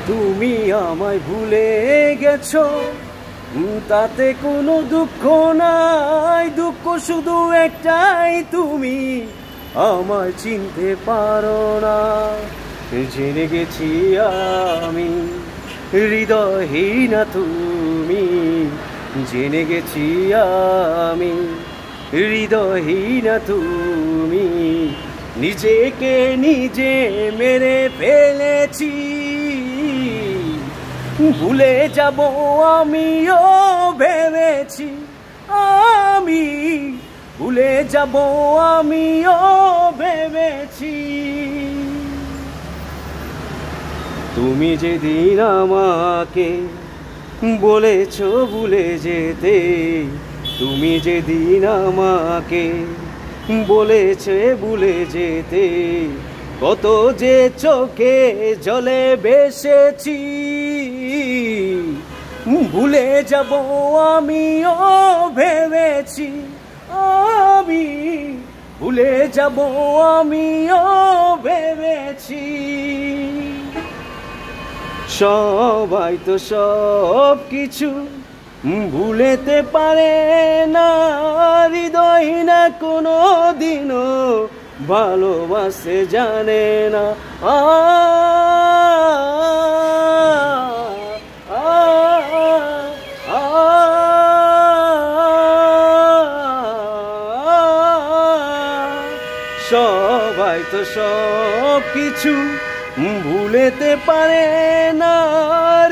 তুমি আমায় ভুলে গেছো, তাতে কোনো দুঃখ নাই। দুঃখ শুধু একটাই, তুমি আমায় চিনতে পারো না। জেনে গেছি আমি হৃদয়হীনা তুমি, জেনে গেছি আমি হৃদয়হীনা তুমি। নিজেকে নিজে মেরে ফেলেছি, ভুলে যাব আমিও ভেবেছি। আমি ভুলে যাব আমিও ভেবেছি। তুমি যেদিন আমাকে বলেছো ভুলে যেতে, তুমি যেদিন আমাকে বলেছে ভুলে যেতে, কত যে চোখে জলে ভেসেছি। ভুলে যাব আমিও ভেবেছি, আমি ভুলে যাব আমিও ভেবেছি। সবাই তো সব কিছু ভুলেতে পারে না, হৃদয়হীনা কোনো দিনও ভালোবাসতে জানে না। সবাই তো সব কিছু ভুলেতে পারে না,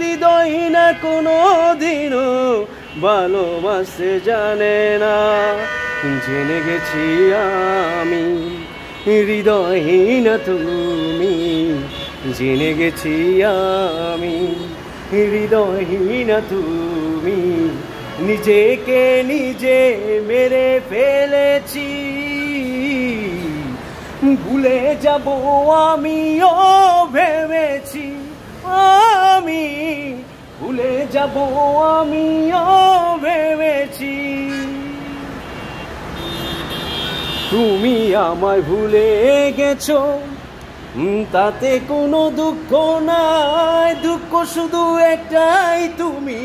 হৃদয়হীনা কোনো দিনও ভালোবাসতে জানে না। জেনে গেছি আমি হৃদয়হীনা তুমি, জেনে গেছি আমি হৃদয়হীনা তুমি। নিজেকে নিজে মেরে ফেলেছি, ভুলে যাব আমিও ভেবেছি। আমি ভুলে যাব আমিও ভেবেছি। তুমি আমায় ভুলে গেছো, তাতে কোনো দুঃখ নাই। দুঃখ শুধু একটাই, তুমি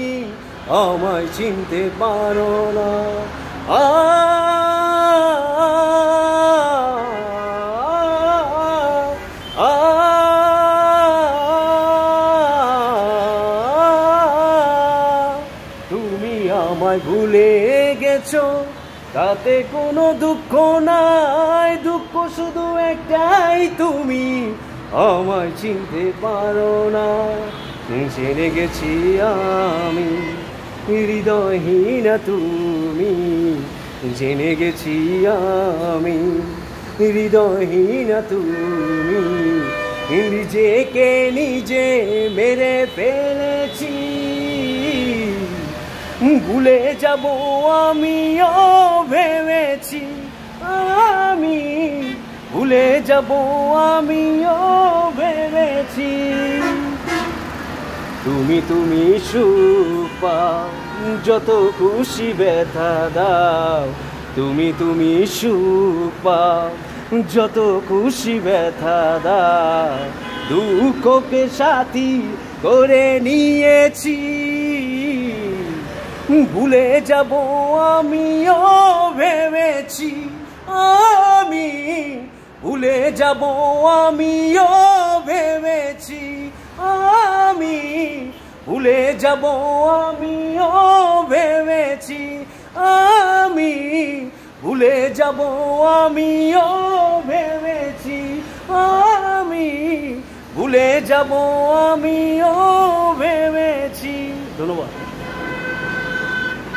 আমায় চিনতে পারো না। তুমি আমায় ভুলে গেছো, তাতে কোনো দুঃখ নাই। দুঃখ শুধু একটাই, তুমি আমায় চিনতে পারো না। জেনে গেছি আমি হৃদয়হীনা তুমি, জেনে গেছি আমি হৃদয়হীনা তুমি। নিজেকে নিজে মেরে ফেলেছি, ভুলে যাব আমিও ভেবেছি। আমি ভুলে যাব আমিও ভেবেছি। তুমি তুমি সুখ পাও, যত খুশি ব্যথা দাও। তুমি তুমি সুখ পাও, যত খুশি ব্যথা দাও। দুঃখকে সাথী করে নিয়েছি, ভুলে যাব আমিও ভেবেছি। আমি ভুলে যাব আমিও ভেবেছি। আমি ভুলে যাব আমিও ভেবেছি। আমি ভুলে যাব আমিও ভেবেছি। আমি ভুলে যাব আমিও ভেবেছি। ধন্যবাদ।